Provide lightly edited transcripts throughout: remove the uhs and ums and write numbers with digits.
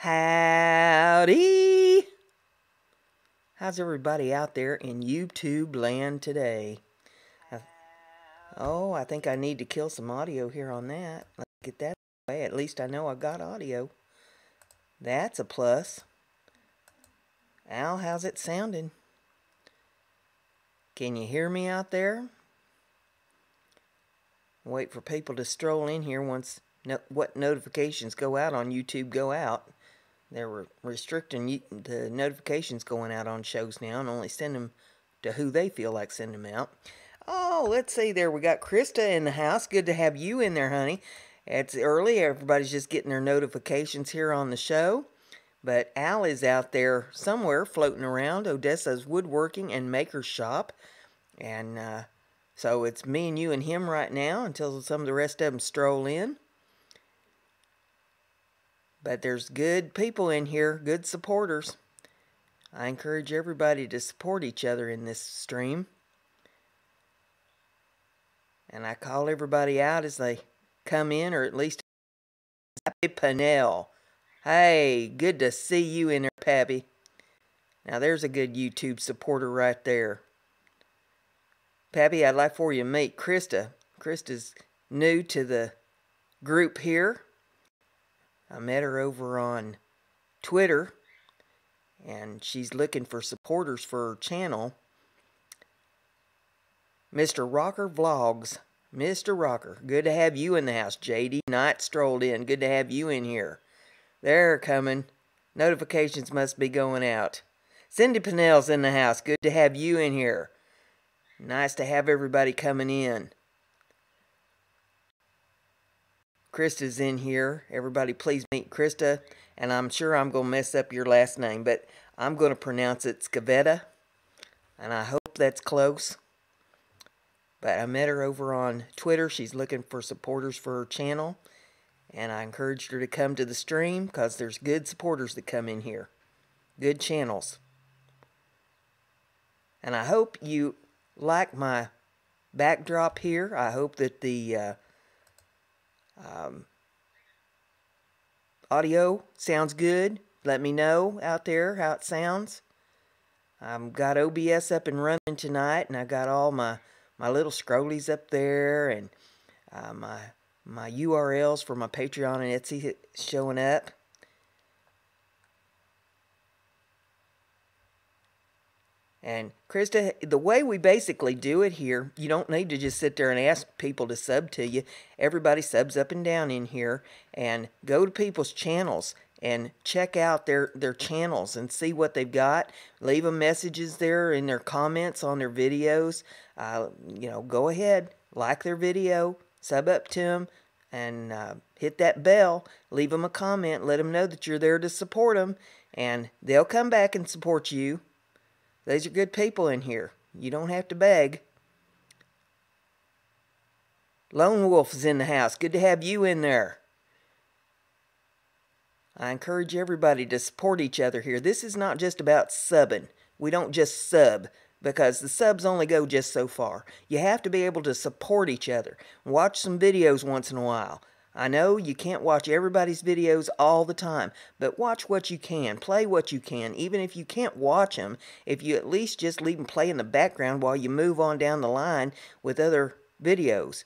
Howdy! How's everybody out there in YouTube land today? I think I need to kill some audio here on that. Let's get that away. At least I know I got audio. That's a plus. Al, how's it sounding? Can you hear me out there? Wait for people to stroll in here once what notifications go out on YouTube go out. They're restricting the notifications going out on shows now and only send them to who they feel like sending them out. Oh, let's see there. We got Krista in the house. Good to have you in there, honey. It's early. Everybody's just getting their notifications here on the show. But Al is out there somewhere floating around Odessa's woodworking and maker shop. And so it's me and you and him right now until some of the rest of them stroll in. But there's good people in here, good supporters. I encourage everybody to support each other in this stream. And I call everybody out as they come in, or at least Pappy Pinnell. Hey, good to see you in there, Pappy. Now there's a good YouTube supporter right there. Pappy, I'd like for you to meet Krista. Krista's new to the group here. I met her over on Twitter, and she's looking for supporters for her channel. Mr. Rocker Vlogs. Mr. Rocker, good to have you in the house. JD Knight strolled in. Good to have you in here. They're coming. Notifications must be going out. Cindy Pinnell's in the house. Good to have you in here. Nice to have everybody coming in. Krista's in here. Everybody please meet Krista. And I'm sure I'm going to mess up your last name, but I'm going to pronounce it Skavetta. And I hope that's close. But I met her over on Twitter. She's looking for supporters for her channel. And I encouraged her to come to the stream because there's good supporters that come in here. Good channels. And I hope you like my backdrop here. I hope that the audio sounds good. Let me know out there how it sounds. I've got OBS up and running tonight, and I got all my little scrollies up there, and my URLs for my Patreon and Etsy showing up. And Krista, the way we basically do it here, you don't need to just sit there and ask people to sub to you. Everybody subs up and down in here, and go to people's channels and check out their channels and see what they've got. Leave them messages there in their comments on their videos. You know, go ahead, like their video, sub up to them, and hit that bell. Leave them a comment. Let them know that you're there to support them, and they'll come back and support you. These are good people in here. You don't have to beg. Lone Wolf is in the house. Good to have you in there. I encourage everybody to support each other here. This is not just about subbing. We don't just sub, because the subs only go just so far. You have to be able to support each other. Watch some videos once in a while. I know you can't watch everybody's videos all the time, but watch what you can. Play what you can. Even if you can't watch them, if you at least just leave them play in the background while you move on down the line with other videos.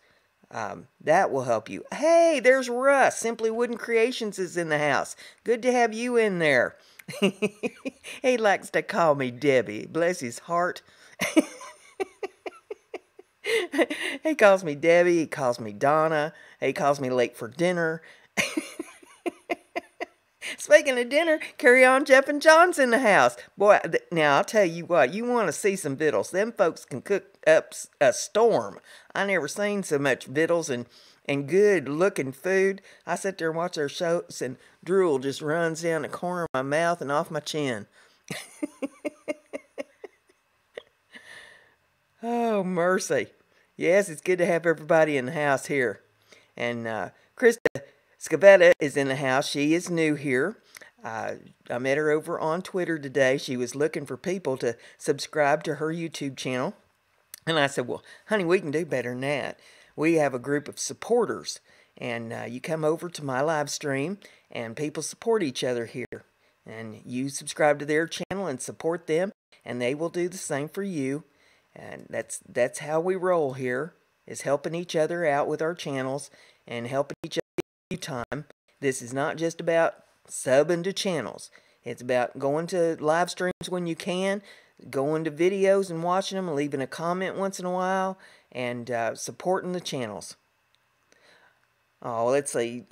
That will help you. Hey, there's Russ. Simply Wooden Creations is in the house. Good to have you in there. He likes to call me Debbie. Bless his heart. He calls me Debbie. He calls me Donna. He calls me late for dinner. Speaking of dinner, carry on Jeff and John's in the house. Boy, now I'll tell you what, you want to see some victuals. Them folks can cook up a storm. I never seen so much victuals and good looking food. I sit there and watch their shows and drool just runs down the corner of my mouth and off my chin. Oh, mercy. Yes, it's good to have everybody in the house here. And Krista Skavetta is in the house. She is new here. I met her over on Twitter today. She was looking for people to subscribe to her YouTube channel. And I said, well, honey, we can do better than that. We have a group of supporters. and you come over to my live stream, and people support each other here. And you subscribe to their channel and support them, and they will do the same for you. And that's how we roll here, is helping each other out with our channels and helping each other time. This is not just about subbing to channels. It's about going to live streams when you can, going to videos and watching them, leaving a comment once in a while, and supporting the channels. Oh, let's see.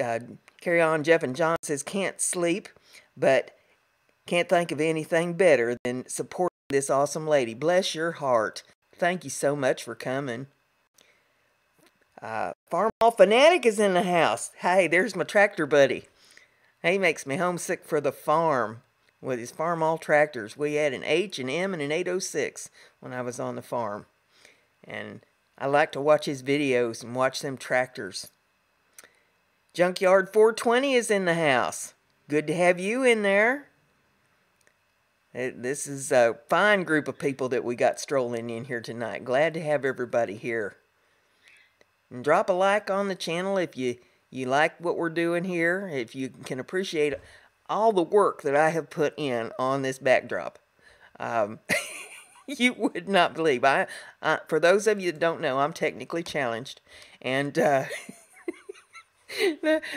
Carry on. Jeff and John says, can't sleep, but can't think of anything better than supporting this awesome lady. Bless your heart. Thank you so much for coming. Farmall Fanatic is in the house. Hey, there's my tractor buddy. He makes me homesick for the farm with his Farmall tractors. We had an H, an M, and an 806 when I was on the farm. And I like to watch his videos and watch them tractors. Junkyard 420 is in the house. Good to have you in there. This is a fine group of people that we got strolling in here tonight. Glad to have everybody here. And drop a like on the channel if you like what we're doing here. If you can appreciate all the work that I have put in on this backdrop. You would not believe. For those of you that don't know, I'm technically challenged. And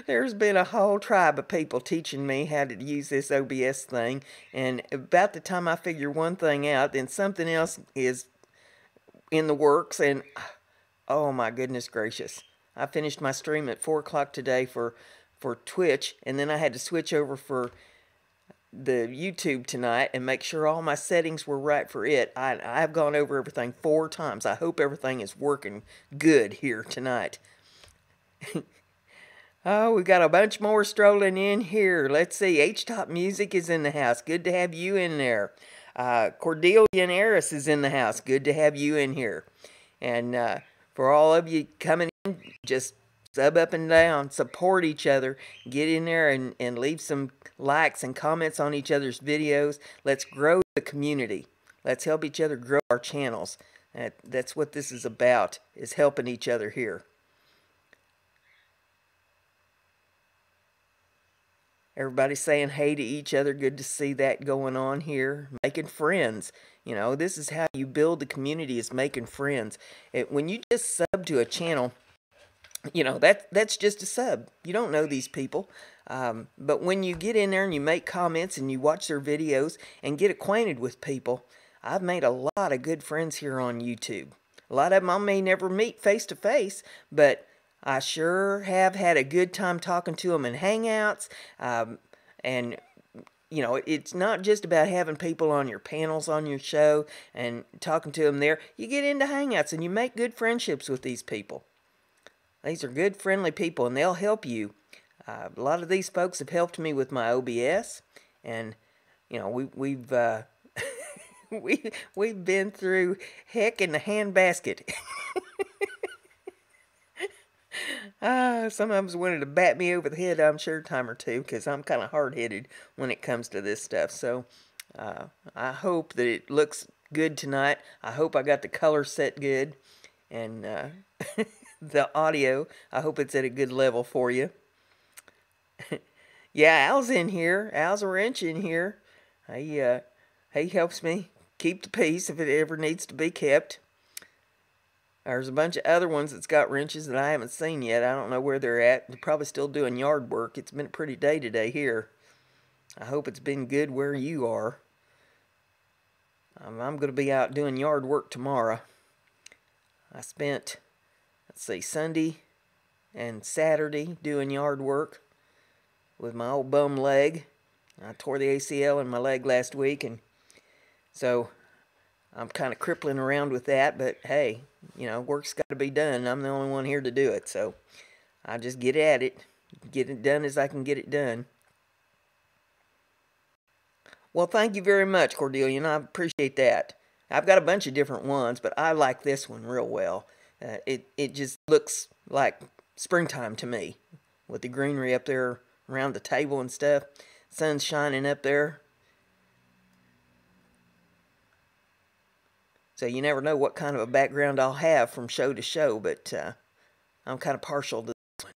there's been a whole tribe of people teaching me how to use this OBS thing, and about the time I figure one thing out, then something else is in the works, and oh my goodness gracious. I finished my stream at 4 o'clock today for Twitch, and then I had to switch over for the YouTube tonight and make sure all my settings were right for it. I've gone over everything 4 times. I hope everything is working good here tonight. Oh, we got a bunch more strolling in here. Let's see. H-Top Music is in the house. Good to have you in there. Cordelia and Eris is in the house. Good to have you in here. And for all of you coming in, just sub up and down. Support each other. Get in there and leave some likes and comments on each other's videos. Let's grow the community. Let's help each other grow our channels. That's what this is about, is helping each other here. Everybody's saying hey to each other. Good to see that going on here. Making friends. You know, this is how you build the community, is making friends. When you just sub to a channel, you know, that's just a sub. You don't know these people. But when you get in there and you make comments and you watch their videos and get acquainted with people, I've made a lot of good friends here on YouTube. A lot of them I may never meet face to face, but I sure have had a good time talking to them in Hangouts. And, you know, it's not just about having people on your panels on your show and talking to them there. You get into Hangouts and you make good friendships with these people. These are good, friendly people, and they'll help you. A lot of these folks have helped me with my OBS. And, you know, we've we've been through heck in the handbasket. Some of them wanted to bat me over the head, I'm sure, a time or two, because I'm kind of hard-headed when it comes to this stuff. So I hope that it looks good tonight. I hope I got the color set good, and the audio, I hope it's at a good level for you. Yeah, Al's in here. Al's a wrench in here. He helps me keep the peace if it ever needs to be kept. There's a bunch of other ones that's got wrenches that I haven't seen yet. I don't know where they're at. They're probably still doing yard work. It's been a pretty day today here. I hope it's been good where you are. I'm going to be out doing yard work tomorrow. I spent, let's see, Sunday and Saturday doing yard work with my old bum leg. I tore the ACL in my leg last week, and so I'm kind of crippling around with that, but hey, you know, work's got to be done. I'm the only one here to do it, so I just get at it. Get it done as I can get it done. Well, thank you very much, Cordelia, and I appreciate that. I've got a bunch of different ones, but I like this one real well. It just looks like springtime to me, with the greenery up there around the table and stuff. Sun's shining up there. So you never know what kind of a background I'll have from show to show, but I'm kind of partial to this one.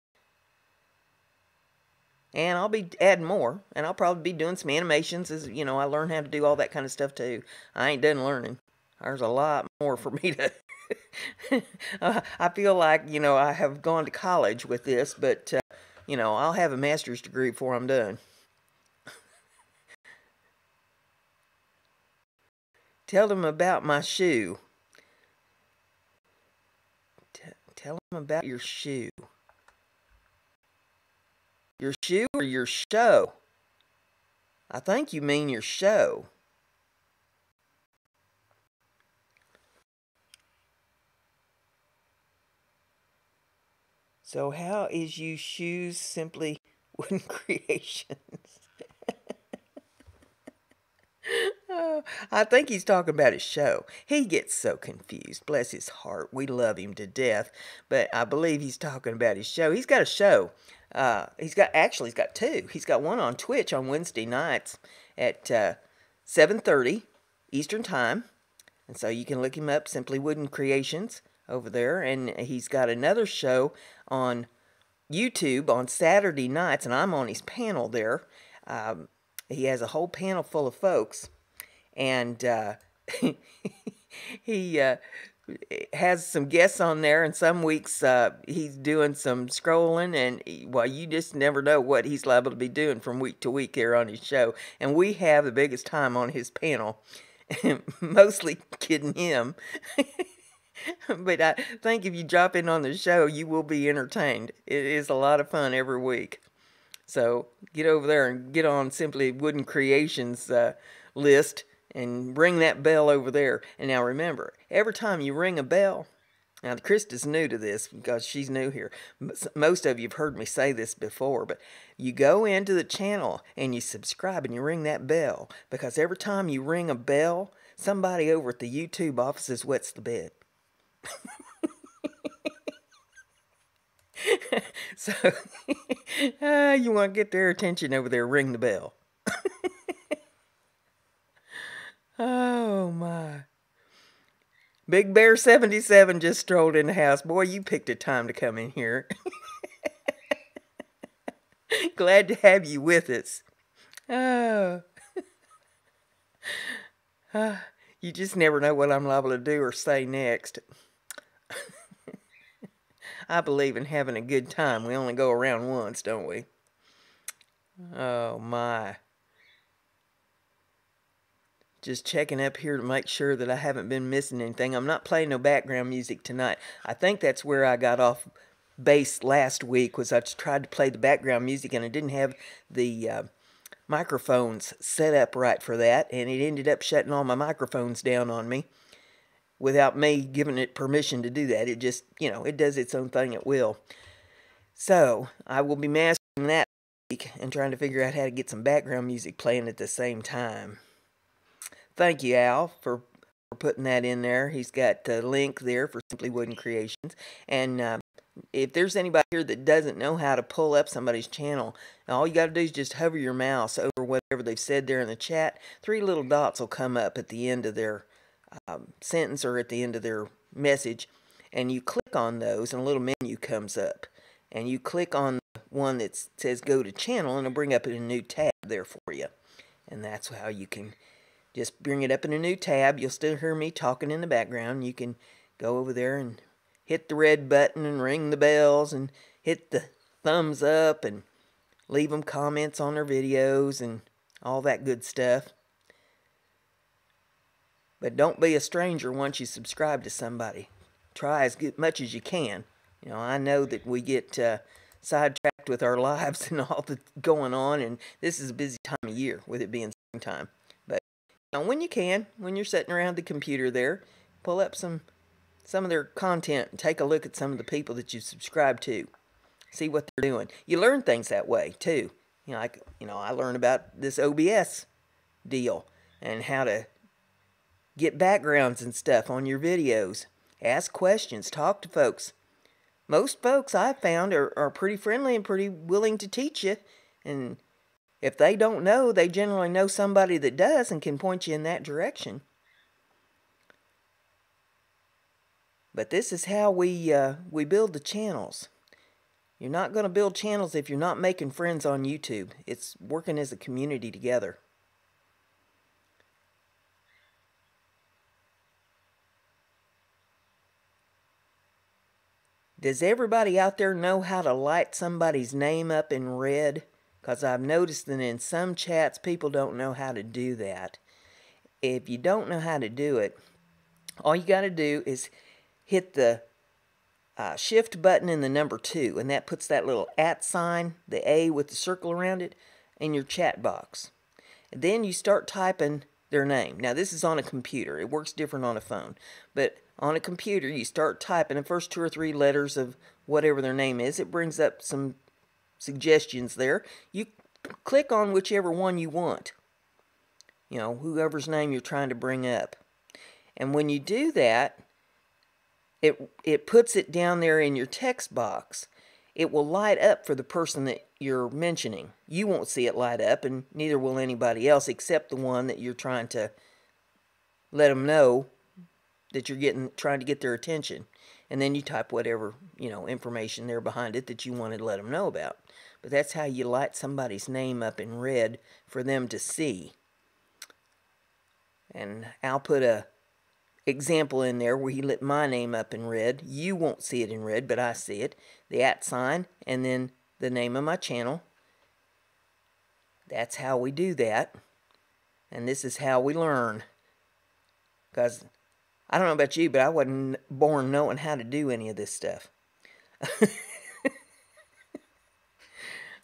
And I'll be adding more, and I'll probably be doing some animations as, you know, I learn how to do all that kind of stuff too. I ain't done learning. There's a lot more for me to... I feel like, you know, I have gone to college with this, but, you know, I'll have a master's degree before I'm done. Tell them about my shoe. Tell them about your shoe. Your shoe or your show? I think you mean your show. So how is you shoes simply wooden creations? Oh, I think he's talking about his show. He gets so confused. Bless his heart. We love him to death. But I believe he's talking about his show. He's got a show. He's got two. He's got one on Twitch on Wednesday nights at 7:30 Eastern Time. And so you can look him up, Simply Wooden Creations, over there. And he's got another show on YouTube on Saturday nights, and I'm on his panel there. He has a whole panel full of folks. And he has some guests on there, and some weeks he's doing some scrolling, and well, you just never know what he's liable to be doing from week to week here on his show. And we have the biggest time on his panel, mostly kidding him. But I think if you drop in on the show, you will be entertained. It is a lot of fun every week. So get over there and get on Simply Wooden Creations list and ring that bell over there. And now remember, every time you ring a bell, now Krista's new to this because she's new here. Most of you have heard me say this before, but you go into the channel and you subscribe and you ring that bell, because every time you ring a bell, somebody over at the YouTube offices wets the bed. So you want to get their attention over there, ring the bell. Oh my. Big Bear 77 just strolled in the house. Boy, you picked a time to come in here. Glad to have you with us. Oh. You just never know what I'm liable to do or say next. I believe in having a good time. We only go around once, don't we? Oh my. Just checking up here to make sure that I haven't been missing anything. I'm not playing no background music tonight. I think that's where I got off base last week, was I tried to play the background music and I didn't have the microphones set up right for that, and it ended up shutting all my microphones down on me without me giving it permission to do that. It just, you know, it does its own thing at will. So I will be mastering that week and trying to figure out how to get some background music playing at the same time. Thank you, Al, for putting that in there. He's got the link there for Simply Wooden Creations. And if there's anybody here that doesn't know how to pull up somebody's channel, all you got to do is just hover your mouse over whatever they've said there in the chat. 3 little dots will come up at the end of their sentence or at the end of their message. And you click on those and a little menu comes up. And you click on the one that says Go to Channel, and it'll bring up a new tab there for you. And that's how you can just bring it up in a new tab. You'll still hear me talking in the background. You can go over there and hit the red button and ring the bells and hit the thumbs up and leave them comments on their videos and all that good stuff. But don't be a stranger once you subscribe to somebody. Try as much as you can. You know, I know that we get sidetracked with our lives and all that's going on, and this is a busy time of year with it being springtime. But you know, when you can, when you're sitting around the computer there, pull up some of their content and take a look at some of the people that you subscribe to. See what they're doing. You learn things that way too. You know, I learned about this OBS deal and how to get backgrounds and stuff on your videos. Ask questions, talk to folks. Most folks I've found are pretty friendly and pretty willing to teach you. And if they don't know, they generally know somebody that does and can point you in that direction. But this is how we build the channels. You're not going to build channels if you're not making friends on YouTube. It's working as a community together. Does everybody out there know how to light somebody's name up in red? Because I've noticed that in some chats, people don't know how to do that. If you don't know how to do it, all you got to do is hit the shift button and the number 2, and that puts that little @ sign, the A with the circle around it, in your chat box. And then you start typing their name. Now this is on a computer. It works different on a phone. But on a computer, you start typing the first 2 or 3 letters of whatever their name is. It brings up some suggestions there. You click on whichever one you want. You know, whoever's name you're trying to bring up. And when you do that, it puts it down there in your text box. It will light up for the person that you're mentioning. You won't see it light up, and neither will anybody else except the one that you're trying to let them know that you're trying to get their attention. And then you type whatever, you know, information there behind it that you wanted to let them know about. But that's how you light somebody's name up in red for them to see. And I'll put a example in there where he lit my name up in red. You won't see it in red, but I see it. The @ sign, and then the name of my channel. That's how we do that. And this is how we learn. Because I don't know about you, but I wasn't born knowing how to do any of this stuff.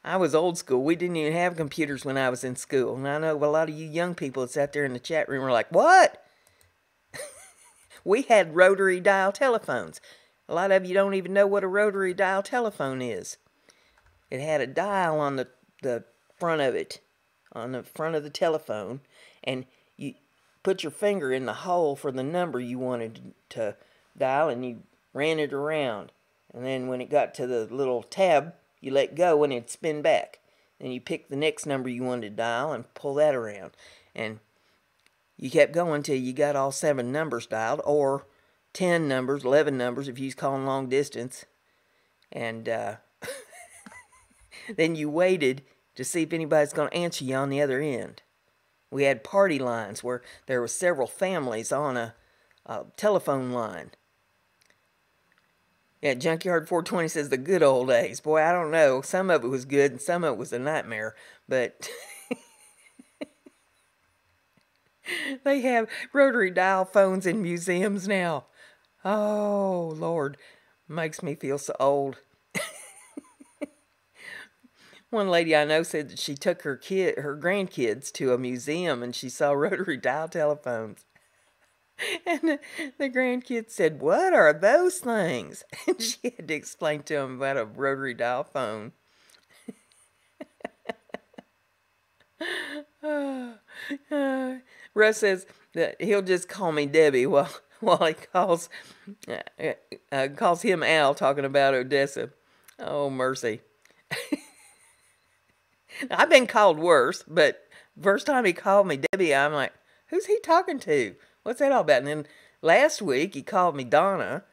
I was old school. We didn't even have computers when I was in school. And I know a lot of you young people that's out there in the chat room are like, what? We had rotary dial telephones. A lot of you don't even know what a rotary dial telephone is. It had a dial on the front of it, on the front of the telephone, and you put your finger in the hole for the number you wanted to dial, and you ran it around. And then when it got to the little tab, you let go and it'd spin back. Then you pick the next number you wanted to dial and pull that around. And you kept going till you got all 7 numbers dialed, or 10 numbers, 11 numbers if you was calling long distance. And then you waited to see if anybody's going to answer you on the other end. We had party lines where there were several families on a telephone line. Yeah, Junkyard 420 says the good old days. Boy, I don't know. Some of it was good and some of it was a nightmare. But they have rotary dial phones in museums now. Oh, Lord. Makes me feel so old. One lady I know said that she took her grandkids to a museum and she saw rotary dial telephones. And the grandkids said, what are those things? And she had to explain to them about a rotary dial phone. Russ says that he'll just call me Debbie while he calls him Al, talking about Odessa. Oh, mercy. I've been called worse, but first time he called me Debbie, I'm like, who's he talking to? What's that all about? And then last week he called me Donna.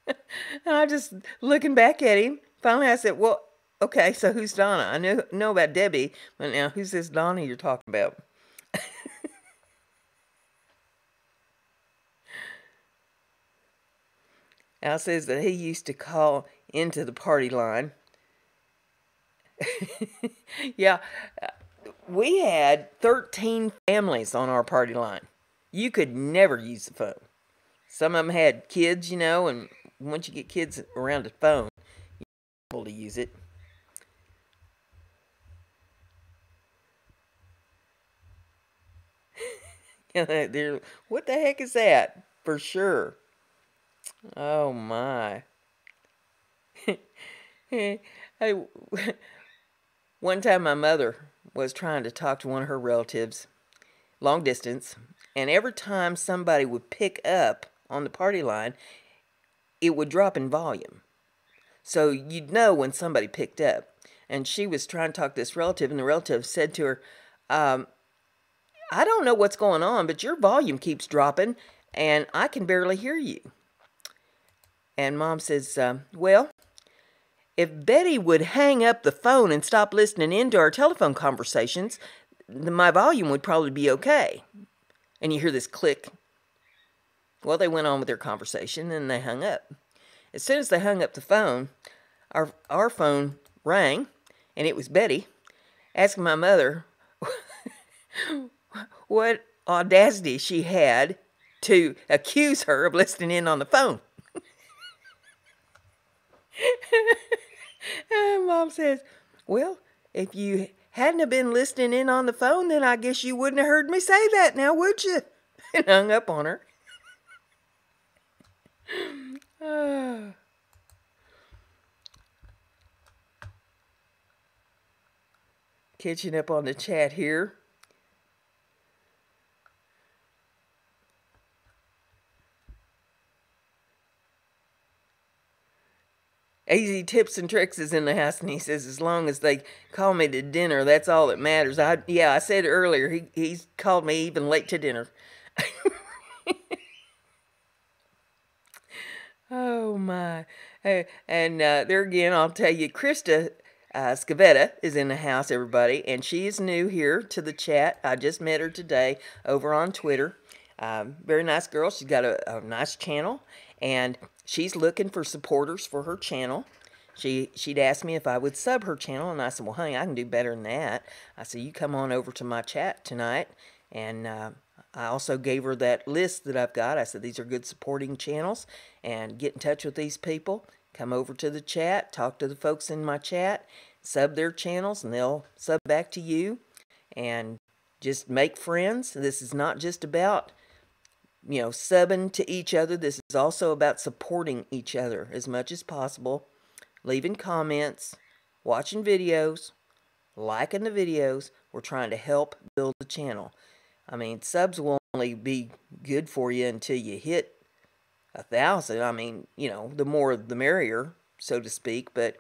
And I just looking back at him. Finally I said, well, okay, so who's Donna? I know about Debbie, but now who's this Donna you're talking about? Al says that he used to call into the party line. Yeah, we had 13 families on our party line. You could never use the phone. Some of them had kids, you know, and once you get kids around the phone, you're able to use it. What the heck is that? For sure. Oh my. Hey, one time my mother was trying to talk to one of her relatives, long distance, and every time somebody would pick up on the party line, it would drop in volume. So you'd know when somebody picked up. And she was trying to talk to this relative, and the relative said to her, I don't know what's going on, but your volume keeps dropping, and I can barely hear you. And Mom says, well, if Betty would hang up the phone and stop listening into our telephone conversations, my volume would probably be okay. And you hear this click. Well, they went on with their conversation and they hung up. As soon as they hung up the phone, our phone rang, and it was Betty asking my mother what audacity she had to accuse her of listening in on the phone. And Mom says, well, if you hadn't have been listening in on the phone, then I guess you wouldn't have heard me say that now, would you? And hung up on her. Catching up on the chat here. Easy Tips and Tricks is in the house, and he says, as long as they call me to dinner, that's all that matters. I said earlier, he's called me even late to dinner. Oh, my. And there again, I'll tell you, Krista Scavetta is in the house, everybody, and she is new here to the chat. I just met her today over on Twitter. Very nice girl. She's got a nice channel, and she's looking for supporters for her channel. She'd asked me if I would sub her channel, and I said, well, honey, I can do better than that. I said, you come on over to my chat tonight, and I also gave her that list that I've got. I said, these are good supporting channels, and get in touch with these people. Come over to the chat, talk to the folks in my chat, sub their channels, and they'll sub back to you, and just make friends. This is not just about, subbing to each other. This is also about supporting each other as much as possible, leaving comments, watching videos, liking the videos. We're trying to help build the channel. I mean, subs will only be good for you until you hit 1,000. I mean, the more the merrier, so to speak, but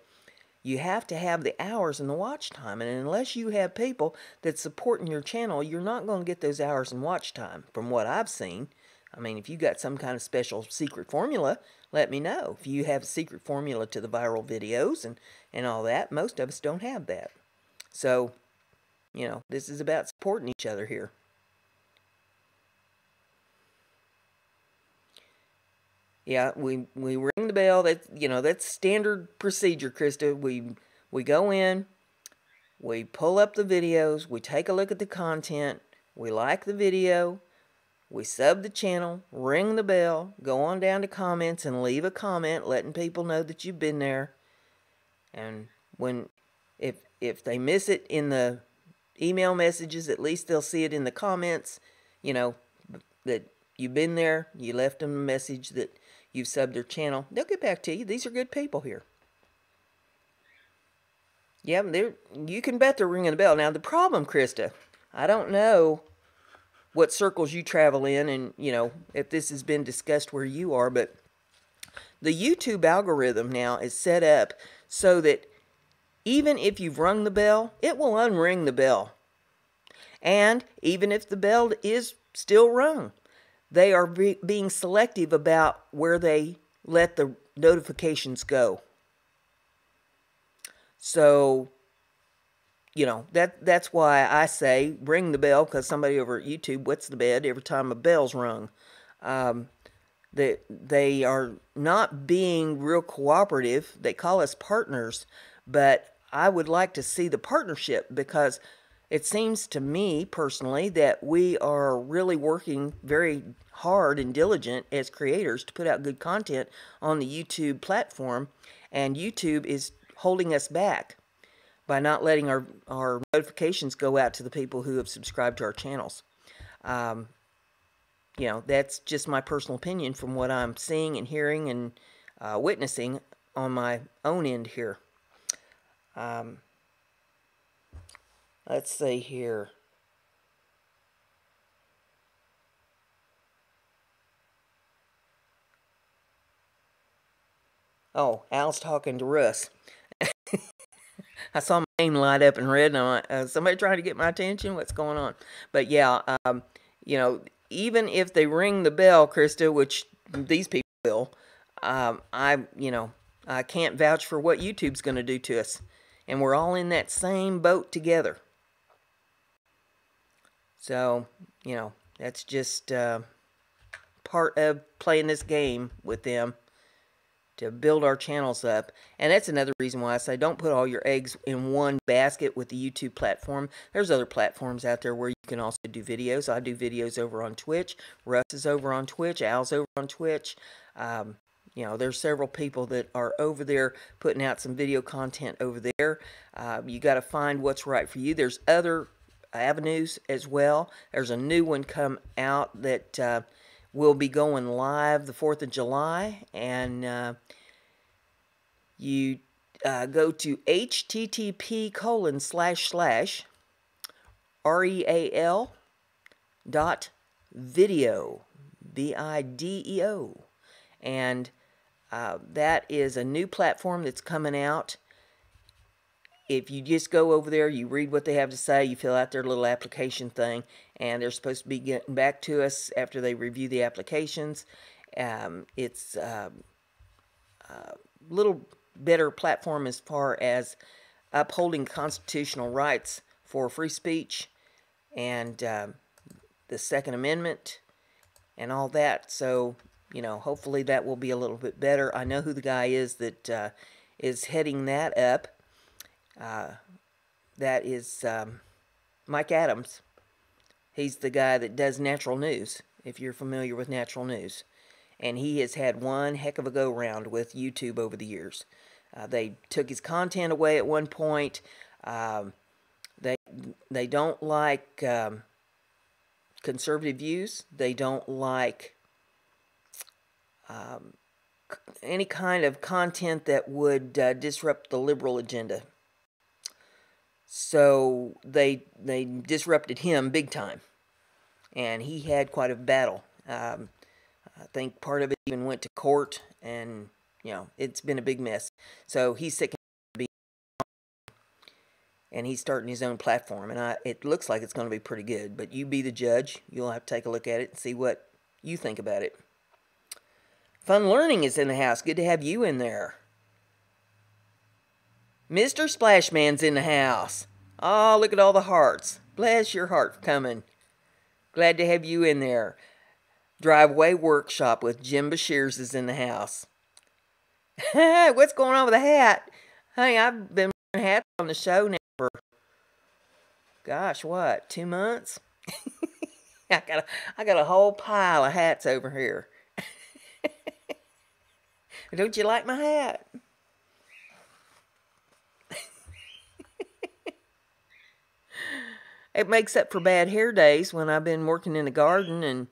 you have to have the hours and the watch time, and unless you have people that's supporting your channel, you're not going to get those hours and watch time, from what I've seen. I mean, if you got some kind of special secret formula, let me know. If you have a secret formula to the viral videos and all that, most of us don't have that. So, this is about supporting each other here. Yeah, we ring the bell. That's standard procedure, Krista. We go in, we pull up the videos, we take a look at the content, we like the video, we sub the channel, ring the bell, go on down to comments and leave a comment letting people know that you've been there. And if they miss it in the email messages, at least they'll see it in the comments, that you've been there, you left them a message that you've subbed their channel. They'll get back to you. These are good people here. Yeah, you can bet they're ringing the bell. Now, the problem, Krista, I don't know what circles you travel in and, if this has been discussed where you are, but the YouTube algorithm now is set up so that even if you've rung the bell, it will unring the bell. And even if the bell is still rung, they are being selective about where they let the notifications go. So, that's why I say ring the bell, because somebody over at YouTube wets the bed every time a bell's rung. They are not being real cooperative. They call us partners, but I would like to see the partnership, because it seems to me personally that we are really working very hard and diligent as creators to put out good content on the YouTube platform, and YouTube is holding us back by not letting our notifications go out to the people who have subscribed to our channels. That's just my personal opinion from what I'm seeing and hearing and witnessing on my own end here. Let's see here. Oh, Al's talking to Russ. I saw my name light up in red, and I'm like, somebody trying to get my attention? What's going on? But yeah, even if they ring the bell, Krista, which these people will, I can't vouch for what YouTube's going to do to us. And we're all in that same boat together. So, that's just part of playing this game with them to build our channels up. And that's another reason why I say don't put all your eggs in one basket with the YouTube platform. There's other platforms out there where you can also do videos. I do videos over on Twitch. Russ is over on Twitch. Al's over on Twitch. There's several people that are over there putting out some video content over there. You got to find what's right for you. There's other avenues as well. There's a new one come out that will be going live the 4th of July, and you go to http://real.video, video, and that is a new platform that's coming out. If you just go over there, you read what they have to say, you fill out their little application thing, and they're supposed to be getting back to us after they review the applications. It's a little better platform as far as upholding constitutional rights for free speech and the Second Amendment and all that. So, hopefully that will be a little bit better. I know who the guy is that is heading that up. That is Mike Adams. He's the guy that does natural news, if you're familiar with natural news. And he has had one heck of a go-round with YouTube over the years. They took his content away at one point. They don't like conservative views. They don't like any kind of content that would disrupt the liberal agenda. So they disrupted him big time, and he had quite a battle. I think part of it even went to court, and it's been a big mess. So he's sick of being, and he's starting his own platform, and it looks like it's going to be pretty good. But you be the judge. You'll have to take a look at it and see what you think about it. Fun Learning is in the house. Good to have you in there. Mr. Splashman's in the house. Oh, look at all the hearts. Bless your heart for coming. Glad to have you in there. Driveway Workshop with Jim Bashirs is in the house. What's going on with the hat? Honey, I've been wearing hats on the show now for, gosh, what, 2 months? I got a whole pile of hats over here. Don't you like my hat? It makes up for bad hair days when I've been working in the garden and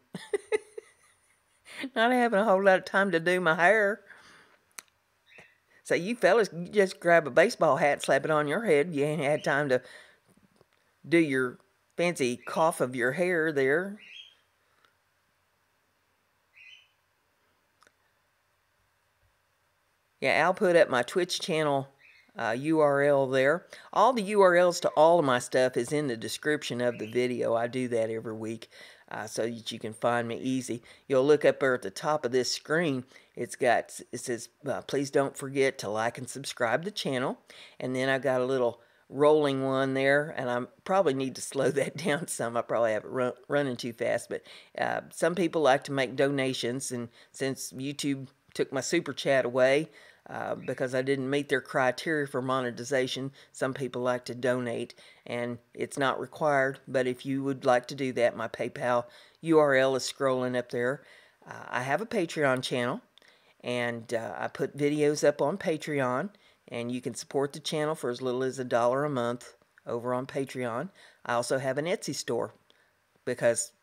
not having a whole lot of time to do my hair. So you fellas, you just grab a baseball hat, slap it on your head. You ain't had time to do your fancy coif of your hair there. Yeah, I'll put up my Twitch channel URL there. All the URLs to all of my stuff is in the description of the video. I do that every week so that you can find me easy. You'll look up there at the top of this screen. It says, please don't forget to like and subscribe to the channel. And then I got a little rolling one there, and I probably need to slow that down some. I probably have it running too fast. But some people like to make donations, and since YouTube took my super chat away, because I didn't meet their criteria for monetization, some people like to donate, and it's not required, but if you would like to do that, my PayPal URL is scrolling up there. I have a Patreon channel, and I put videos up on Patreon, and you can support the channel for as little as $1 a month over on Patreon. I also have an Etsy store, because,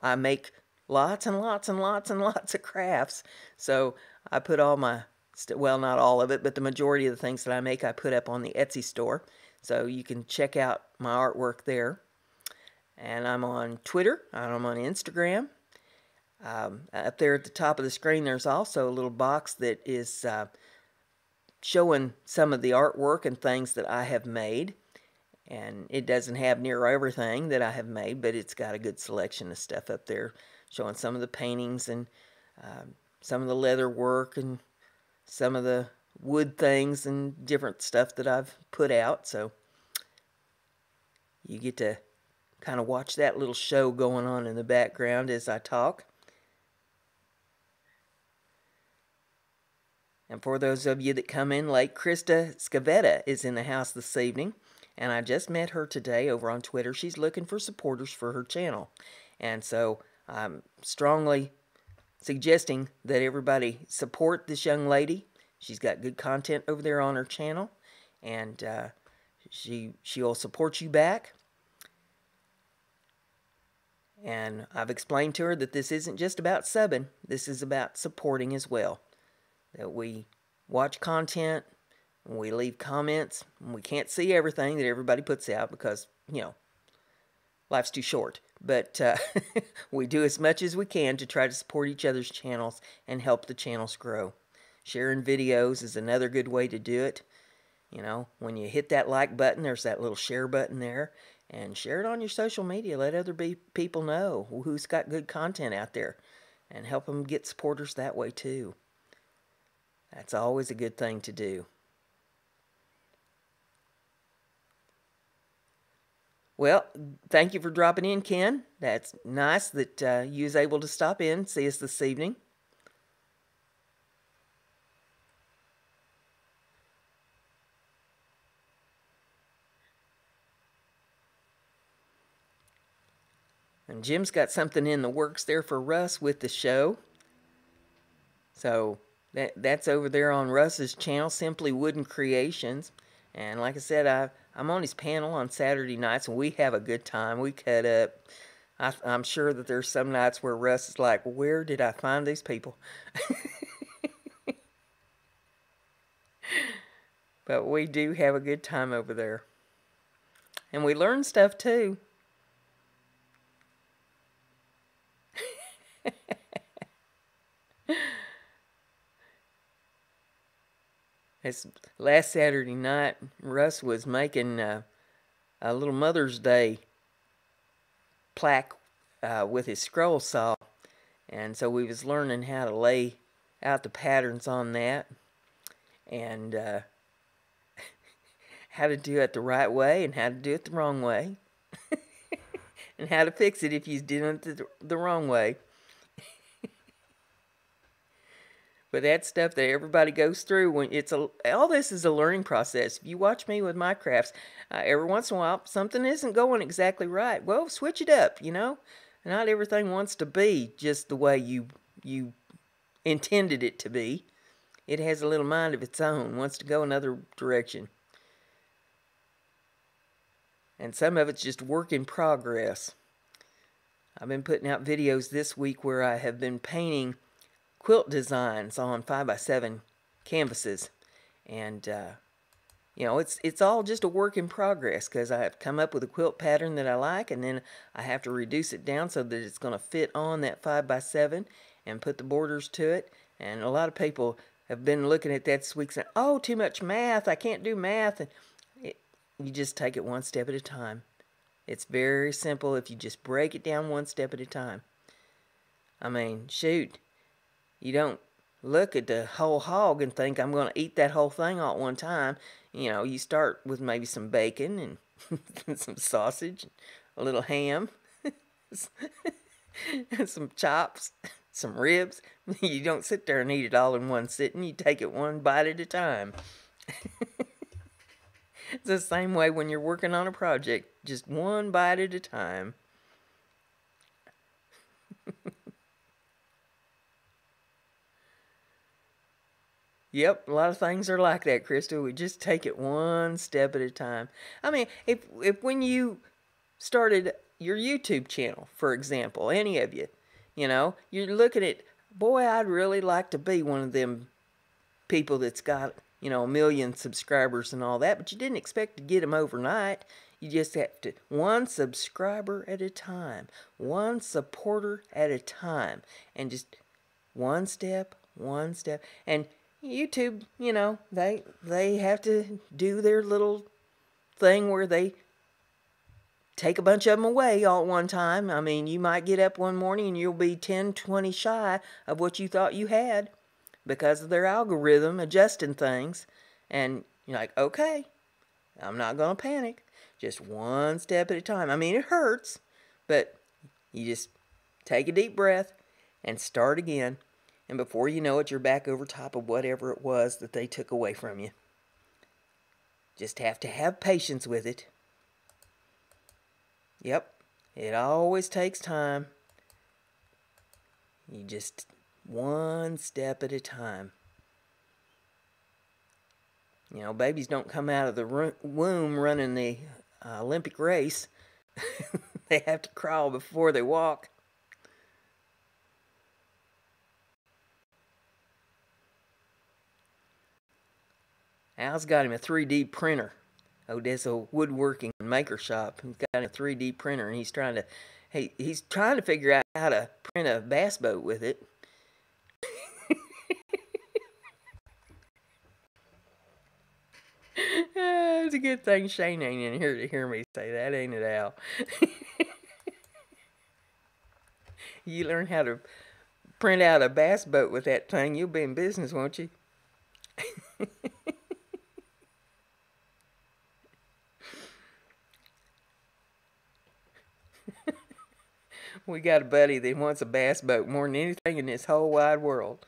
I make lots and lots and lots and lots of crafts, so I put all my well, not all of it, but the majority of the things that I make, I put up on the Etsy store. So you can check out my artwork there. And I'm on Twitter. I'm on Instagram. Up there at the top of the screen, there's also a little box that is showing some of the artwork and things that I have made. And it doesn't have near everything that I have made, but it's got a good selection of stuff up there, showing some of the paintings and some of the leather work and some of the wood things and different stuff that I've put out. So you get to kind of watch that little show going on in the background as I talk. And for those of you that come in late, Krista Scavetta is in the house this evening. And I just met her today over on Twitter. She's looking for supporters for her channel. And so I'm strongly suggesting that everybody support this young lady. She's got good content over there on her channel. And she'll support you back. And I've explained to her that this isn't just about subbing. This is about supporting as well. That we watch content, we leave comments, and we can't see everything that everybody puts out because, you know, life's too short. But we do as much as we can to try to support each other's channels and help the channels grow. Sharing videos is another good way to do it. You know, when you hit that like button, there's that little share button there. And share it on your social media. Let other people know who's got good content out there. And help them get supporters that way too. That's always a good thing to do. Well, thank you for dropping in, Ken. That's nice that you was able to stop in and see us this evening. And Jim's got something in the works there for Russ with the show. So that's over there on Russ's channel, Simply Wooden Creations. And like I said, I'm on his panel on Saturday nights, and we have a good time. We cut up. I'm sure that there's some nights where Russ is like, where did I find these people? But we do have a good time over there. And we learn stuff too. This last Saturday night, Russ was making a little Mother's Day plaque with his scroll saw. And so we was learning how to lay out the patterns on that. And how to do it the right way and how to do it the wrong way. And how to fix it if you're doing it the wrong way. But that's stuff that everybody goes through. When all this is a learning process. If you watch me with my crafts, every once in a while, something isn't going exactly right. Well, switch it up, you know. Not everything wants to be just the way you intended it to be. It has a little mind of its own, wants to go another direction. And some of it's just work in progress. I've been putting out videos this week where I have been painting quilt designs on 5x7 canvases. And, you know, it's all just a work in progress because I have come up with a quilt pattern that I like, and then I have to reduce it down so that it's going to fit on that 5x7 and put the borders to it. And a lot of people have been looking at that this week saying, oh, too much math, I can't do math. And you just take it one step at a time. It's very simple if you just break it down one step at a time. I mean, shoot, you don't look at the whole hog and think I'm going to eat that whole thing all at one time. You know, you start with maybe some bacon and some sausage, a little ham, some chops, some ribs. You don't sit there and eat it all in one sitting. You take it one bite at a time. It's the same way when you're working on a project, just one bite at a time. Yep, a lot of things are like that, Krista. We just take it one step at a time. I mean, if when you started your YouTube channel, for example, any of you, you know, you're looking at, boy, I'd really like to be one of them people that's got, you know, 1 million subscribers and all that, but you didn't expect to get them overnight. You just have to, one subscriber at a time, one supporter at a time, and just one step. And YouTube, you know, they have to do their little thing where they take a bunch of them away all at one time. I mean, you might get up one morning and you'll be 10, 20 shy of what you thought you had. because of their algorithm adjusting things. And you're like, okay, I'm not going to panic. Just one step at a time. I mean, it hurts, but you just take a deep breath and start again. And before you know it, you're back over top of whatever it was that they took away from you. Just have to have patience with it. Yep, it always takes time. You just one step at a time. You know, babies don't come out of the womb running the Olympic race. They have to crawl before they walk. Al's got him a 3D printer. Odessa Woodworking and Maker Shop. He's got a 3D printer, and he's trying to figure out how to print a bass boat with it. It's a good thing Shane ain't in here to hear me say that, ain't it, Al? You learn how to print out a bass boat with that thing, you'll be in business, won't you? We got a buddy that wants a bass boat more than anything in this whole wide world.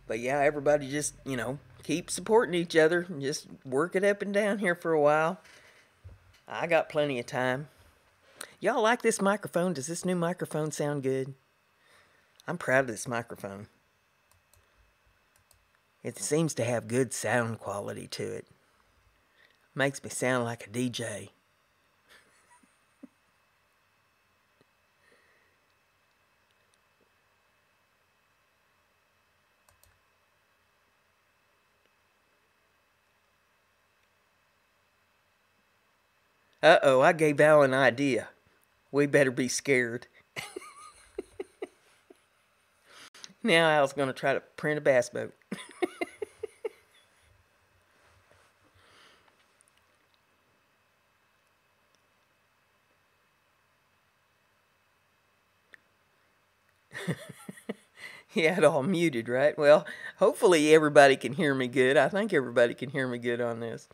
But yeah, everybody just, you know, keep supporting each other and just work it up and down here for a while. I got plenty of time. Y'all like this microphone? Does this new microphone sound good? I'm proud of this microphone. It seems to have good sound quality to it. Makes me sound like a DJ. Uh-oh, I gave Al an idea. We better be scared. Now Al's going to try to print a bass boat. He had all muted, right? Well, hopefully everybody can hear me good. I think everybody can hear me good on this.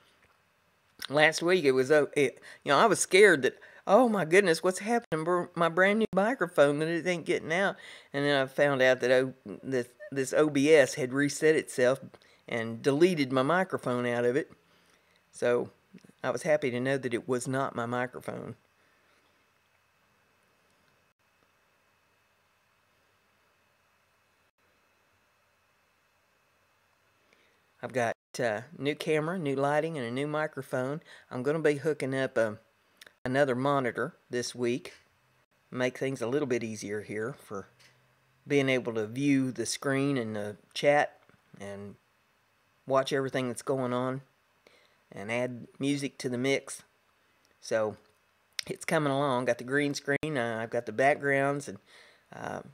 Last week it was, you know, I was scared that, oh my goodness, what's happening to my brand new microphone that it ain't getting out? And then I found out that this OBS had reset itself and deleted my microphone out of it. So I was happy to know that it was not my microphone. I've got new camera, new lighting, and a new microphone. I'm going to be hooking up another monitor this week. Make things a little bit easier here for being able to view the screen and the chat and watch everything that's going on and add music to the mix. So it's coming along. Got the green screen. I've got the backgrounds, and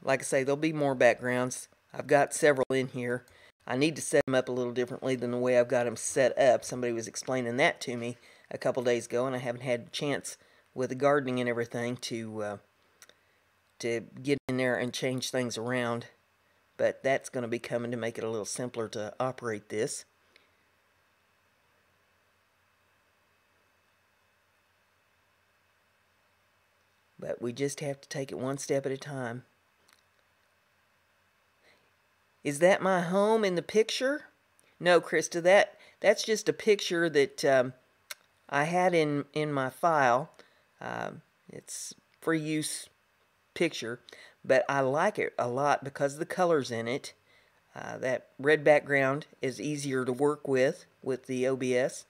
like I say, there'll be more backgrounds. I've got several in here. I need to set them up a little differently than the way I've got them set up. Somebody was explaining that to me a couple days ago, and I haven't had a chance with the gardening and everything to get in there and change things around. But that's going to be coming to make it a little simpler to operate this. But we just have to take it one step at a time. Is that my home in the picture? No, Krista, that's just a picture that I had in my file. It's free use picture, but I like it a lot because of the colors in it. That red background is easier to work with the OBS,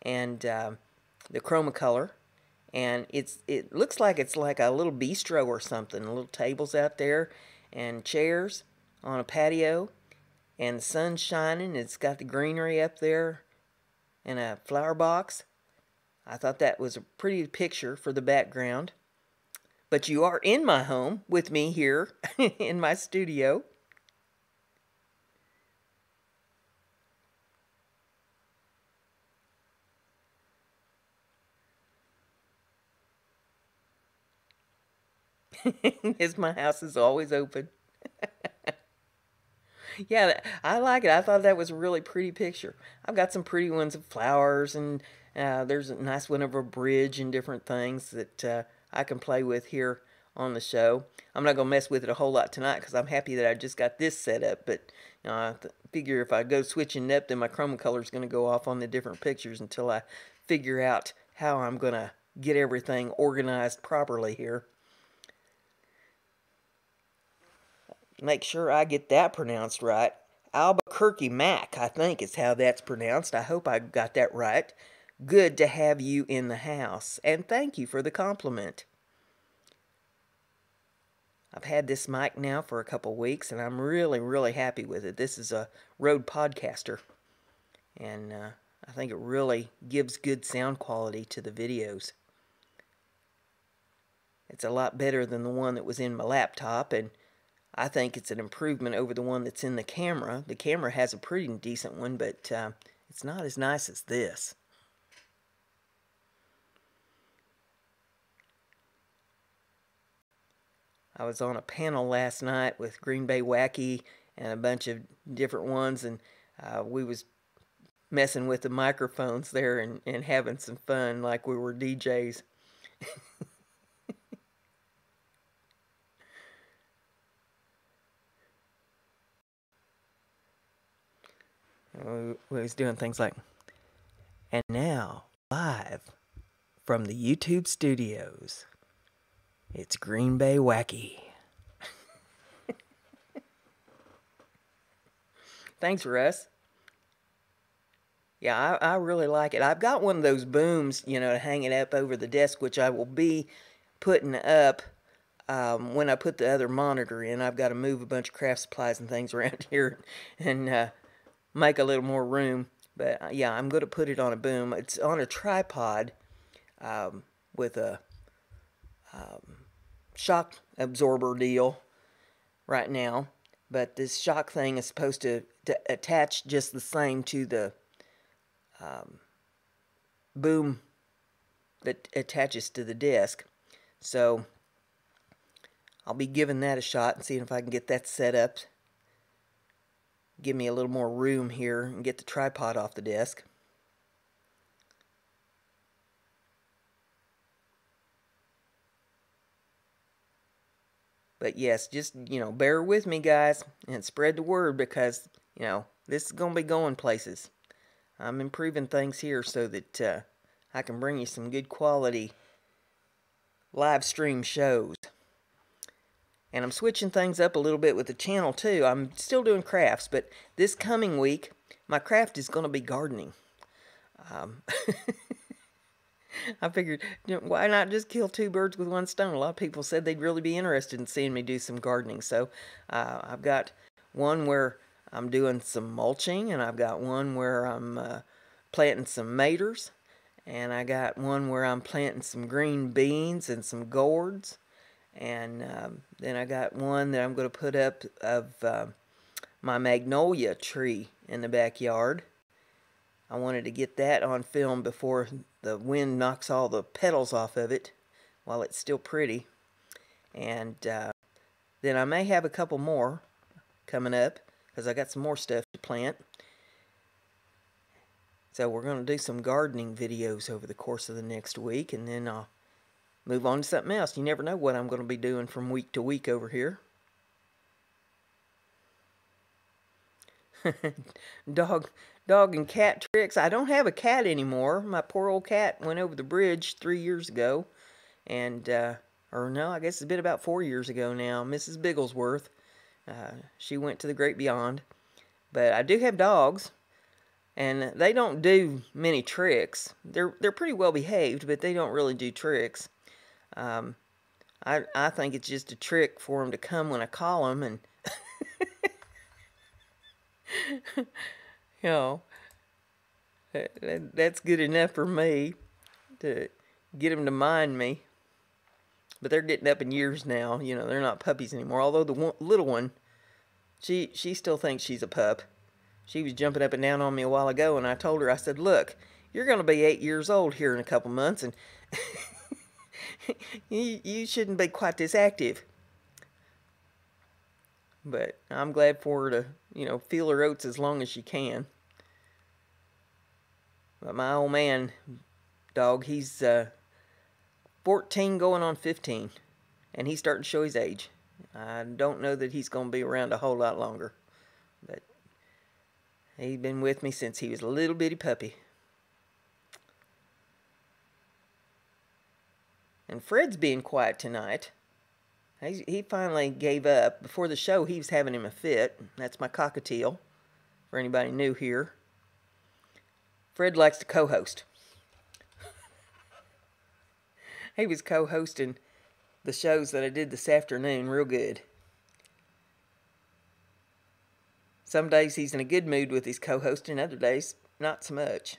and the chroma color. And it looks like it's like a little bistro or something. Little tables out there and chairs on a patio, and the sun's shining. It's got the greenery up there and a flower box. I thought that was a pretty picture for the background. But you are in my home with me here in my studio. Yes, my house is always open. Yeah, I like it. I thought that was a really pretty picture. I've got some pretty ones of flowers, and there's a nice one of a bridge and different things that I can play with here on the show. I'm not going to mess with it a whole lot tonight because I'm happy that I just got this set up, but I figure if I go switching up, then my chroma color is going to go off on the different pictures until I figure out how I'm going to get everything organized properly here. Make sure I get that pronounced right. Albuquerque Mac, I think is how that's pronounced. I hope I got that right. Good to have you in the house, and thank you for the compliment. I've had this mic now for a couple weeks, and I'm really, really happy with it. This is a Rode Podcaster, and I think it really gives good sound quality to the videos. It's a lot better than the one that was in my laptop, and I think it's an improvement over the one that's in the camera. The camera has a pretty decent one, but it's not as nice as this. I was on a panel last night with Green Bay Wacky and a bunch of different ones, and we was messing with the microphones there and having some fun like we were DJs. We was doing things like, and now, live from the YouTube studios, it's Green Bay Wacky. Thanks, Russ. Yeah, I really like it. I've got one of those booms, you know, to hang it up over the desk, which I will be putting up when I put the other monitor in. I've got to move a bunch of craft supplies and things around here and make a little more room. But yeah, I'm going to put it on a boom. It's on a tripod with a shock absorber deal right now. But this shock thing is supposed to attach just the same to the boom that attaches to the desk. So I'll be giving that a shot and seeing if I can get that set up. Give me a little more room here and get the tripod off the desk. But yes, just, you know, bear with me, guys, and spread the word because, you know, this is going to be going places. I'm improving things here so that I can bring you some good quality live stream shows. And I'm switching things up a little bit with the channel too. I'm still doing crafts, but this coming week, my craft is going to be gardening. I figured, you know, why not just kill two birds with one stone? A lot of people said they'd really be interested in seeing me do some gardening. So I've got one where I'm doing some mulching, and I've got one where I'm planting some maters, and I got one where I'm planting some green beans and some gourds. And then I got one that I'm going to put up of my magnolia tree in the backyard. I wanted to get that on film before the wind knocks all the petals off of it while it's still pretty. And then I may have a couple more coming up because I got some more stuff to plant. So we're going to do some gardening videos over the course of the next week, and then I'll move on to something else. You never know what I'm going to be doing from week to week over here. Dog and cat tricks. I don't have a cat anymore. My poor old cat went over the bridge 3 years ago. And, or no, I guess it's been about 4 years ago now. Mrs. Bigglesworth. She went to the great beyond. But I do have dogs. And they don't do many tricks. They're pretty well behaved, but they don't really do tricks. I think it's just a trick for them to come when I call them, and you know, that's good enough for me to get them to mind me. But they're getting up in years now. You know, they're not puppies anymore. Although the little one, she still thinks she's a pup. She was jumping up and down on me a while ago, and I told her, I said, look, you're going to be 8 years old here in a couple months, and you shouldn't be quite this active. But I'm glad for her to, feel her oats as long as she can. But my old man dog, he's 14 going on 15. And he's starting to show his age. I don't know that he's going to be around a whole lot longer. But he's been with me since he was a little bitty puppy. And Fred's being quiet tonight. He finally gave up. Before the show, he was having him a fit. That's my cockatiel, for anybody new here. Fred likes to co-host. He was co-hosting the shows that I did this afternoon real good. Some days he's in a good mood with his co-hosting, other days not so much.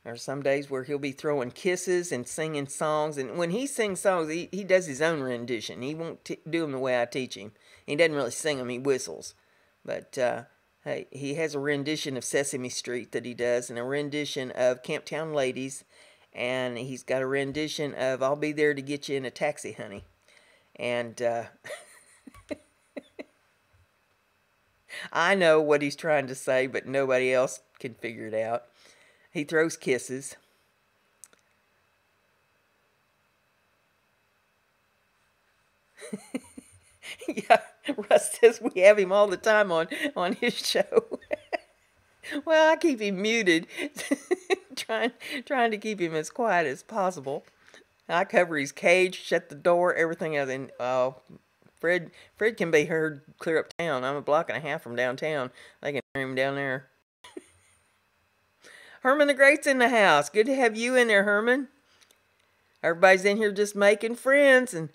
There's some days where he'll be throwing kisses and singing songs. And when he sings songs, he does his own rendition. He won't do them the way I teach him. He doesn't really sing them, he whistles. But hey, he has a rendition of Sesame Street that he does, and a rendition of Camptown Ladies. And he's got a rendition of I'll Be There to Get You in a Taxi, Honey. And I know what he's trying to say, but nobody else can figure it out. He throws kisses. Yeah, Russ says we have him all the time on his show. Well, I keep him muted, trying to keep him as quiet as possible. I cover his cage, shut the door, everything else. And Fred can be heard clear uptown. I'm a block and a half from downtown. They can hear him down there. Herman the Great's in the house. Good to have you in there, Herman. Everybody's in here just making friends and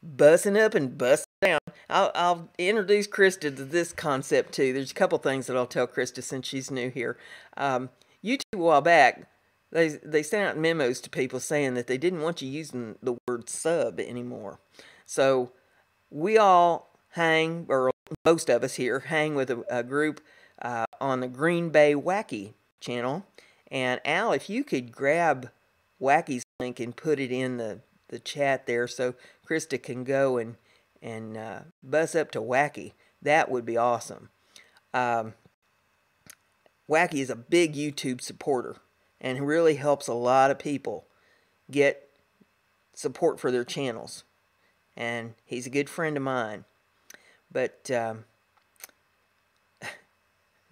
bussing up and bussing down. I'll introduce Krista to this concept too. There's a couple things that I'll tell Krista since she's new here. YouTube a while back, they sent out memos to people saying that they didn't want you using the word sub anymore. So we all hang, or most of us here, hang with a group on the Green Bay Wacky channel. And Al, if you could grab Wacky's link and put it in the chat there so Krista can go and buzz up to Wacky, that would be awesome. Wacky is a big YouTube supporter and really helps a lot of people get support for their channels. And he's a good friend of mine. But now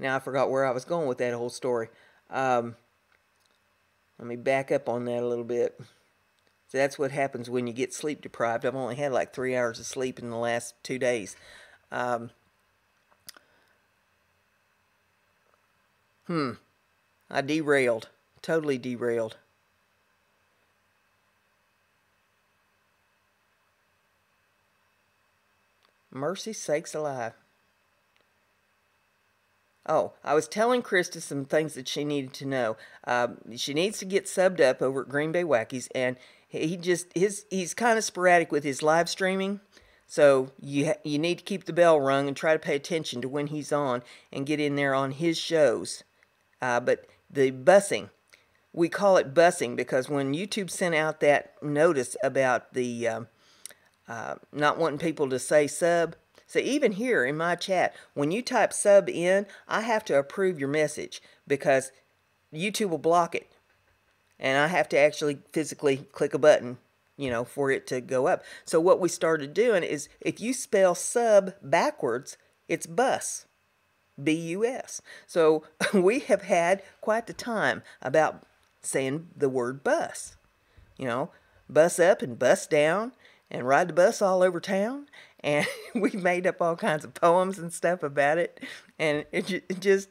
I forgot where I was going with that whole story. Let me back up on that a little bit. So that's what happens when you get sleep deprived. I've only had like 3 hours of sleep in the last 2 days. I derailed. Totally derailed. Mercy sakes alive. Oh, I was telling Krista some things that she needed to know. She needs to get subbed up over at Green Bay Wackies, and he's kind of sporadic with his live streaming. So you need to keep the bell rung and try to pay attention to when he's on and get in there on his shows. But the busing, we call it busing because when YouTube sent out that notice about the not wanting people to say sub. So even here in my chat, when you type sub in, I have to approve your message because YouTube will block it. And I have to actually physically click a button, for it to go up. So what we started doing is if you spell sub backwards, it's bus. B-U-S. So we have had quite the time about saying the word bus. Bus up and bus down and ride the bus all over town. And we made up all kinds of poems and stuff about it. And it just,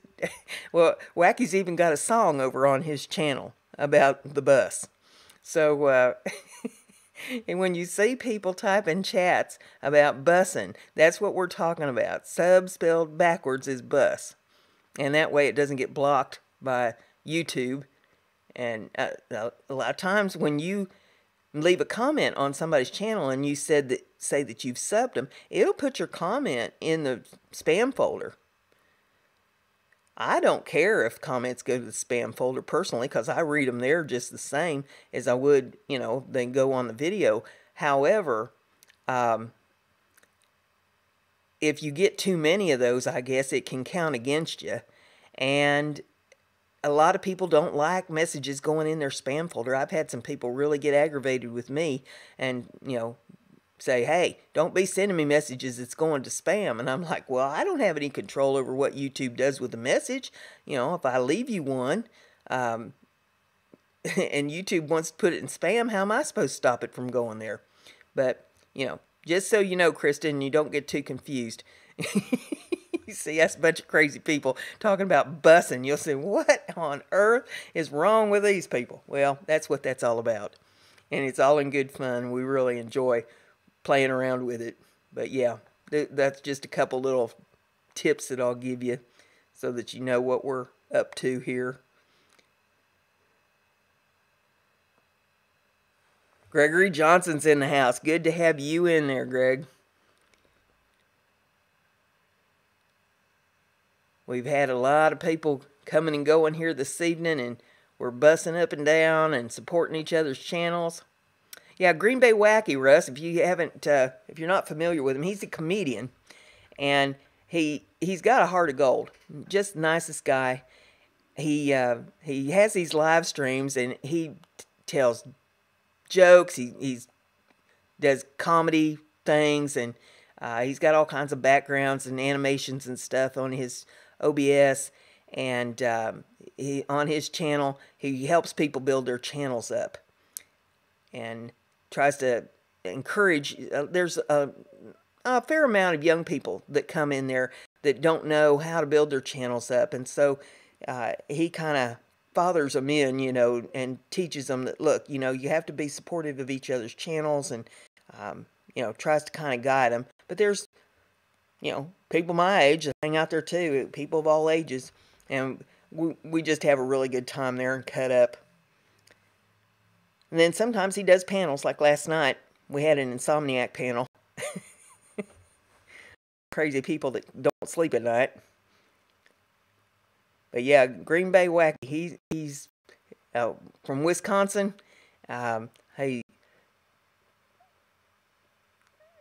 well, Wacky's even got a song over on his channel about the bus. So, and when you see people type in chats about bussing, that's what we're talking about. Sub spelled backwards is bus. And that way it doesn't get blocked by YouTube. And a lot of times when you leave a comment on somebody's channel and you say that you've subbed them, it'll put your comment in the spam folder. I don't care if comments go to the spam folder personally, because I read them there just the same as I would, they go on the video. However, if you get too many of those, I guess it can count against you. And a lot of people don't like messages going in their spam folder. I've had some people really get aggravated with me and, say, hey, don't be sending me messages that's going to spam. And I'm like, well, I don't have any control over what YouTube does with the message. If I leave you one and YouTube wants to put it in spam, how am I supposed to stop it from going there? But, just so you know, Kristen, you don't get too confused. You see us a bunch of crazy people talking about bussing. You'll say, what on earth is wrong with these people? Well, that's what that's all about. And it's all in good fun. We really enjoy playing around with it. But yeah, that's just a couple little tips that I'll give you so that you know what we're up to here. Gregory Johnson's in the house. Good to have you in there, Greg. We've had a lot of people coming and going here this evening, and we're bussing up and down and supporting each other's channels. Yeah, Green Bay Wacky, Russ, if you're not familiar with him, he's a comedian, and he's got a heart of gold. Just the nicest guy. He has these live streams, and he tells jokes. He does comedy things, and he's got all kinds of backgrounds and animations and stuff on his OBS, and on his channel, he helps people build their channels up, and tries to encourage. There's a fair amount of young people that come in there that don't know how to build their channels up, and so he kind of fathers them in, and teaches them that, look, you have to be supportive of each other's channels, and tries to kind of guide them. But there's people my age that hang out there too, people of all ages, and we just have a really good time there and cut up. And then sometimes he does panels, like last night. We had an insomniac panel. Crazy people that don't sleep at night. But yeah, Green Bay Wacky, he's from Wisconsin.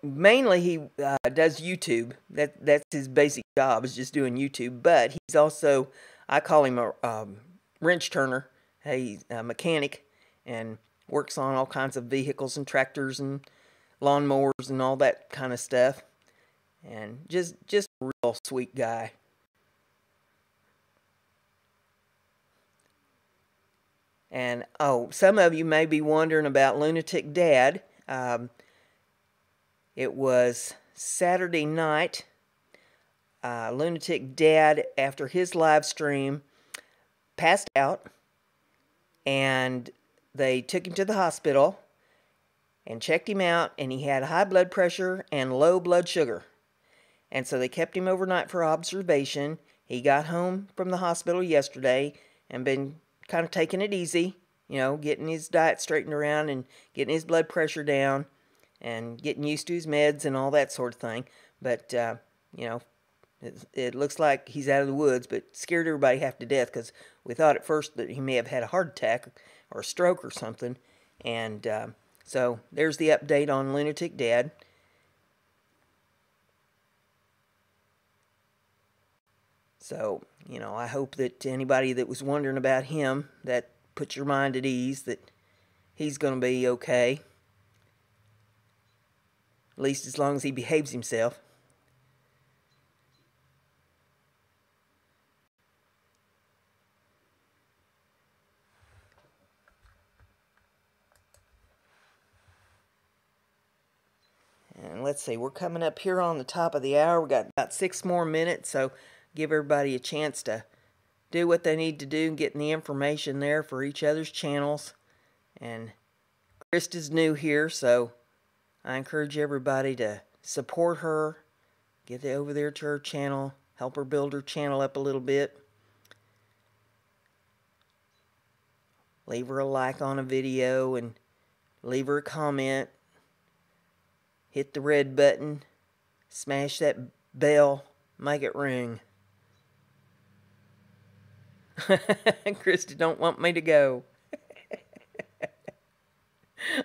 Mainly he does YouTube. That's his basic job, is just doing YouTube. But he's also, I call him a wrench turner. He's a mechanic and works on all kinds of vehicles and tractors and lawnmowers and all that kind of stuff. And just a real sweet guy. And some of you may be wondering about Lunatic Dad. It was Saturday night. Lunatic Dad, after his live stream, passed out, and they took him to the hospital and checked him out, and he had high blood pressure and low blood sugar. And so they kept him overnight for observation. He got home from the hospital yesterday and been kind of taking it easy, getting his diet straightened around and getting his blood pressure down and getting used to his meds and all that sort of thing. But, it looks like he's out of the woods, but scared everybody half to death, because we thought at first that he may have had a heart attack or a stroke or something. And so there's the update on Lunatic Dad. So, I hope that anybody that was wondering about him, that puts your mind at ease, that he's going to be okay. At least as long as he behaves himself. And let's see, we're coming up here on the top of the hour. We got about 6 more minutes, so give everybody a chance to do what they need to do, getting the information there for each other's channels. And Krista's new here, so I encourage everybody to support her, get over there to her channel, help her build her channel up a little bit. Leave her a like on a video and leave her a comment. Hit the red button, smash that bell, make it ring. Krista don't want me to go.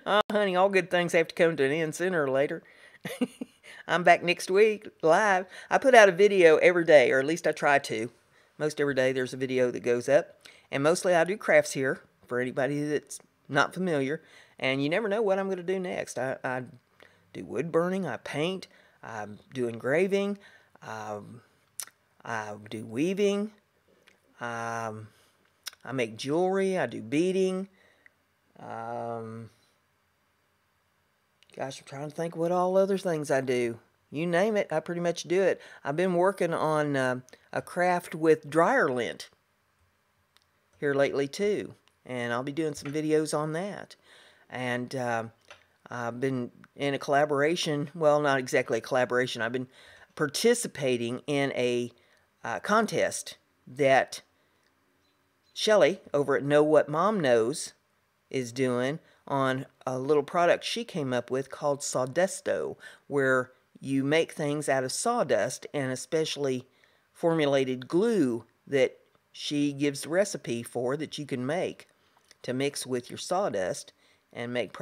Oh, honey, all good things have to come to an end sooner or later. I'm back next week, live. I put out a video every day, or at least I try to. Most every day there's a video that goes up. And mostly I do crafts here, for anybody that's not familiar. And you never know what I'm going to do next. I do wood burning, I paint, I do engraving, I do weaving, I make jewelry, I do beading. Gosh, I'm trying to think what all other things I do. You name it, I pretty much do it. I've been working on a craft with dryer lint here lately too. And I'll be doing some videos on that. And I've been in a collaboration, well, not exactly a collaboration. I've been participating in a contest that Shelly over at Know What Mom Knows is doing on a little product she came up with called Sawdusto, where you make things out of sawdust and especially formulated glue that she gives the recipe for that you can make to mix with your sawdust and make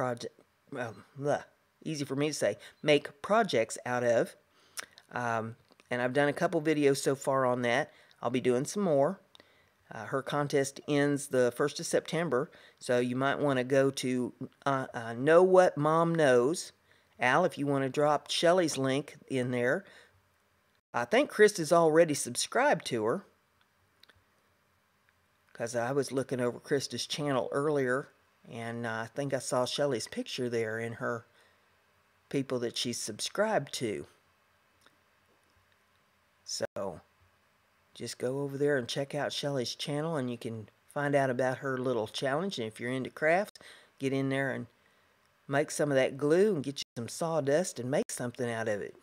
easy for me to say, make projects out of. And I've done a couple videos so far on that. I'll be doing some more. Her contest ends the 1st of September, so you might want to go to Know What Mom Knows. Al, if you want to drop Shelly's link in there. I think Krista's already subscribed to her, because I was looking over Krista's channel earlier, and I think I saw Shelly's picture there in her people that she's subscribed to. So just go over there and check out Shelly's channel, and you can find out about her little challenge. And if you're into crafts, get in there and make some of that glue and get you some sawdust and make something out of it.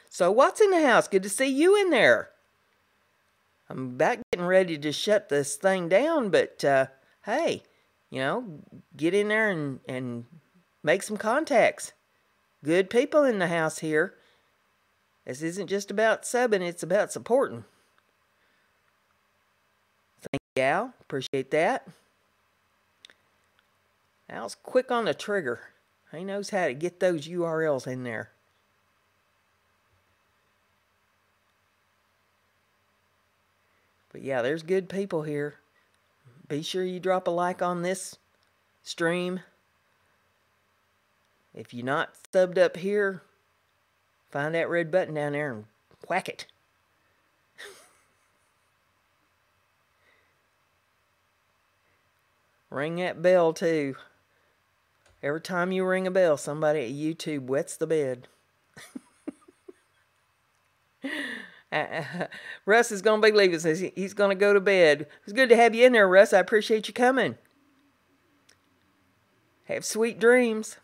So what's in the house? Good to see you in there. I'm about getting ready to shut this thing down, but hey, you know, get in there and make some contacts. Good people in the house here. This isn't just about subbing, it's about supporting. Thank you, Al. Appreciate that. Al's quick on the trigger. He knows how to get those URLs in there. But yeah, there's good people here. Be sure you drop a like on this stream. If you're not subbed up here, find that red button down there and whack it. Ring that bell too. Every time you ring a bell, somebody at YouTube wets the bed. Russ is going to be leaving. Says he's going to go to bed. It's good to have you in there, Russ. I appreciate you coming. Have sweet dreams.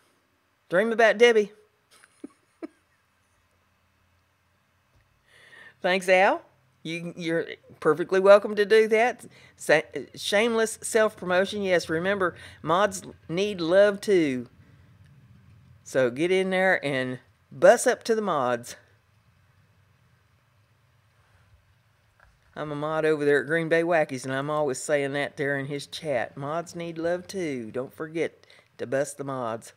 Dream about Debbie. Thanks, Al. You're perfectly welcome to do that. Shameless self-promotion. Yes, remember, mods need love too. So get in there and bust up to the mods. I'm a mod over there at Green Bay Wackies, and I'm always saying that there in his chat. Mods need love too. Don't forget to bust the mods.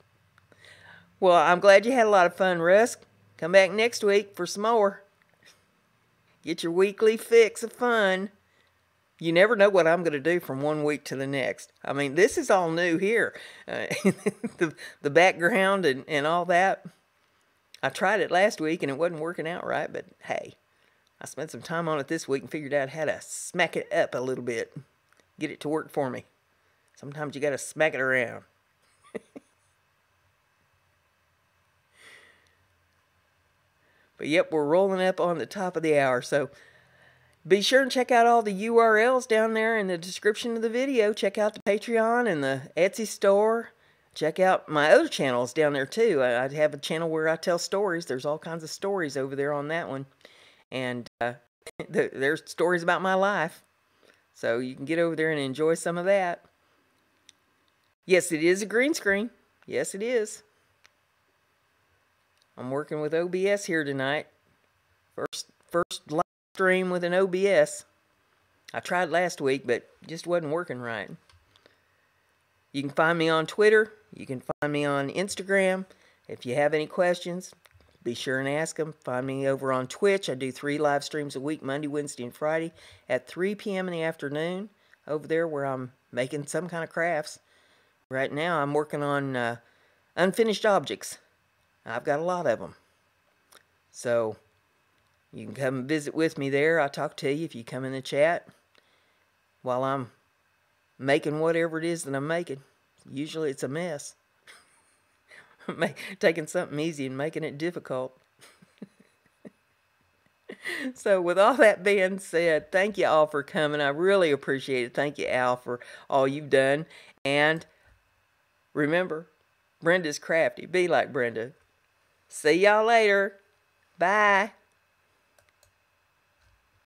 Well, I'm glad you had a lot of fun, Russ. Come back next week for some more. Get your weekly fix of fun. You never know what I'm going to do from one week to the next. I mean, this is all new here. The background and all that. I tried it last week and it wasn't working out right, but hey. I spent some time on it this week and figured out how to smack it up a little bit. Get it to work for me. Sometimes you got to smack it around. But yep, we're rolling up on the top of the hour. So be sure and check out all the URLs down there in the description of the video. Check out the Patreon and the Etsy store. Check out my other channels down there too. I have a channel where I tell stories. There's all kinds of stories over there on that one. And there's stories about my life. So you can get over there and enjoy some of that. Yes, it is a green screen. Yes, it is. I'm working with OBS here tonight. First live stream with an OBS. I tried last week, but just wasn't working right. You can find me on Twitter. You can find me on Instagram. If you have any questions, be sure and ask them. Find me over on Twitch. I do 3 live streams a week, Monday, Wednesday, and Friday at 3 p.m. in the afternoon over there where I'm making some kind of crafts. Right now I'm working on unfinished objects. I've got a lot of them. So you can come visit with me there. I'll talk to you if you come in the chat while I'm making whatever it is that I'm making. Usually it's a mess. Taking something easy and making it difficult. So with all that being said, thank you all for coming. I really appreciate it. Thank you, Al, for all you've done. And remember, Brenda's crafty. Be like Brenda. See y'all later. Bye.